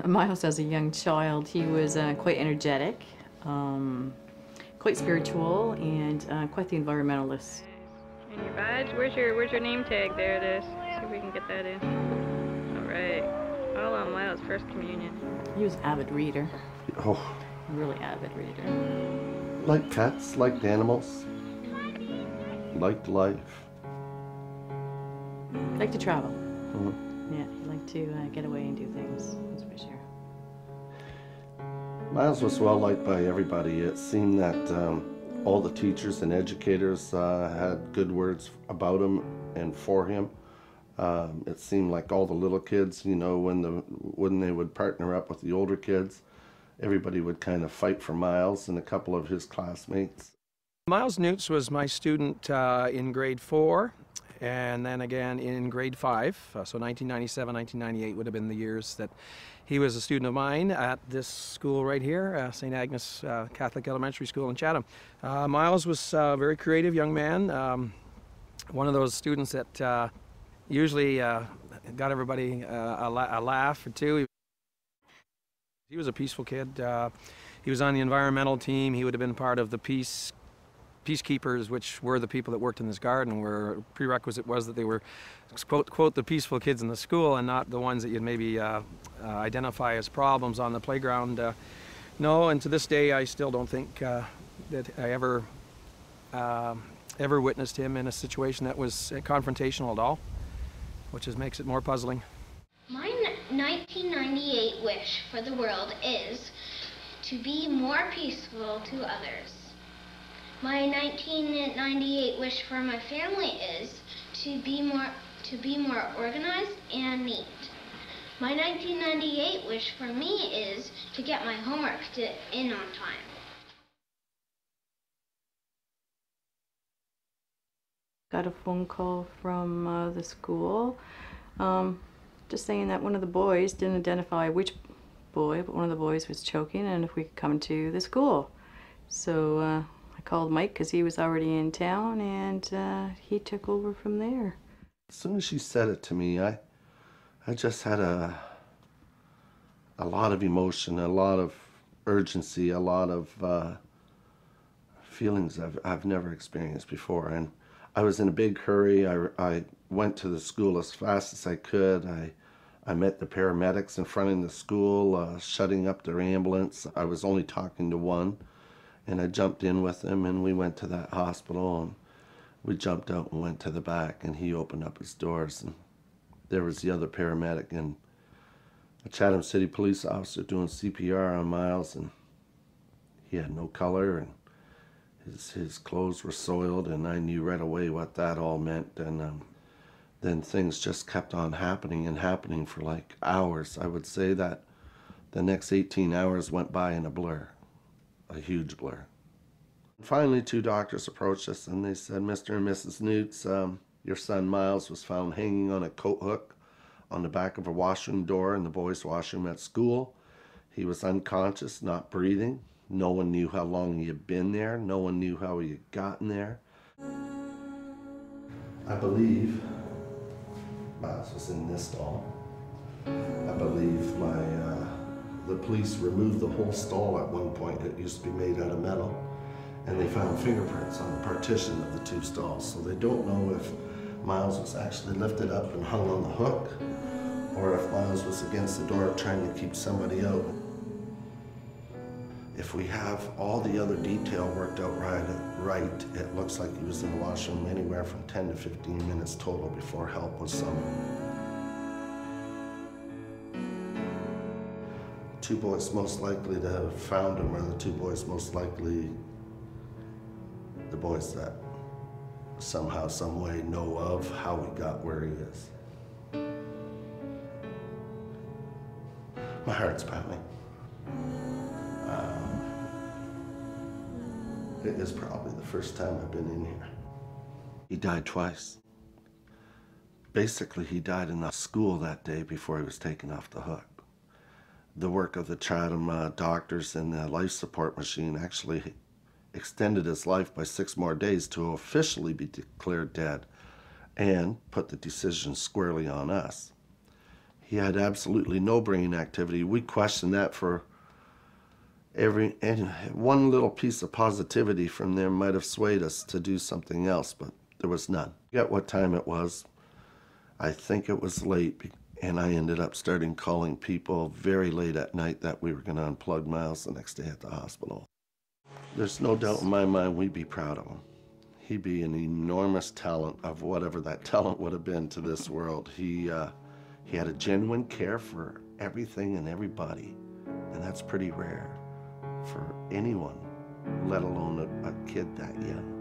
Myles, as a young child, he was quite energetic, quite spiritual, and quite the environmentalist. And your badge? Where's your name tag? There it is. See if we can get that in. All right. All on Myles' first communion. He was an avid reader. Oh. A really avid reader. Liked pets, liked animals, liked life. Liked to travel. Mm-hmm. Yeah, he liked to get away and do things, that's for sure. Myles was well liked by everybody. It seemed that all the teachers and educators had good words about him and for him. It seemed like all the little kids, you know, when they would partner up with the older kids, everybody would kind of fight for Myles and a couple of his classmates. Myles Neuts was my student in grade 4 and then again in grade 5. So 1997, 1998 would have been the years that he was a student of mine at this school right here, St. Agnes Catholic Elementary School in Chatham. Myles was a very creative young man, one of those students that usually got everybody a laugh or two. He was a peaceful kid. He was on the environmental team. He would have been part of the peacekeepers, which were the people that worked in this garden, where prerequisite was that they were, quote, the peaceful kids in the school and not the ones that you'd maybe identify as problems on the playground. No, and to this day I still don't think that I ever witnessed him in a situation that was confrontational at all, which makes it more puzzling. My 1998 wish for the world is to be more peaceful to others. My 1998 wish for my family is to be more organized and neat. My 1998 wish for me is to get my homework in on time. Got a phone call from the school, just saying that one of the boys, didn't identify which boy, but one of the boys was choking and if we could come to the school. So I called Mike because he was already in town, and he took over from there. As soon as she said it to me, I just had a lot of emotion, a lot of urgency, a lot of feelings I've never experienced before. And I was in a big hurry. I went to the school as fast as I could. I met the paramedics in front of the school, shutting up their ambulance. I was only talking to one, and I jumped in with him, and we went to that hospital, and we jumped out and went to the back, and he opened up his doors, and there was the other paramedic and a Chatham City police officer doing CPR on Myles, and he had no color, and his clothes were soiled, and I knew right away what that all meant. And then things just kept on happening and happening for like hours. I would say that the next 18 hours went by in a blur, a huge blur. Finally, 2 doctors approached us and they said, "Mr. and Mrs. Neuts, your son Myles was found hanging on a coat hook on the back of a washroom door in the boys' washroom at school. He was unconscious, not breathing. No one knew how long he had been there. No one knew how he had gotten there." I believe Myles was in this stall. I believe the police removed the whole stall at one point. It used to be made out of metal. And they found fingerprints on the partition of the 2 stalls. So they don't know if Myles was actually lifted up and hung on the hook, or if Myles was against the door trying to keep somebody out. If we have all the other detail worked out right, it looks like he was in the washroom anywhere from 10 to 15 minutes total before help was summoned. 2 boys most likely to have found him are the 2 boys most likely the boys that somehow, some way know of how he got where he is. My heart's pounding. It is probably the first time I've been in here. He died twice. Basically, he died in the school that day before he was taken off the hook. The work of the Chatham doctors and the life support machine actually extended his life by 6 more days to officially be declared dead and put the decision squarely on us. He had absolutely no brain activity. We questioned that for and one little piece of positivity from there might have swayed us to do something else, but there was none. I forget what time it was. I think it was late, and I ended up starting calling people very late at night that we were going to unplug Myles the next day at the hospital. There's no doubt in my mind we'd be proud of him. He'd be an enormous talent of whatever that talent would have been to this world. He had a genuine care for everything and everybody, and that's pretty rare for anyone, let alone a kid that young.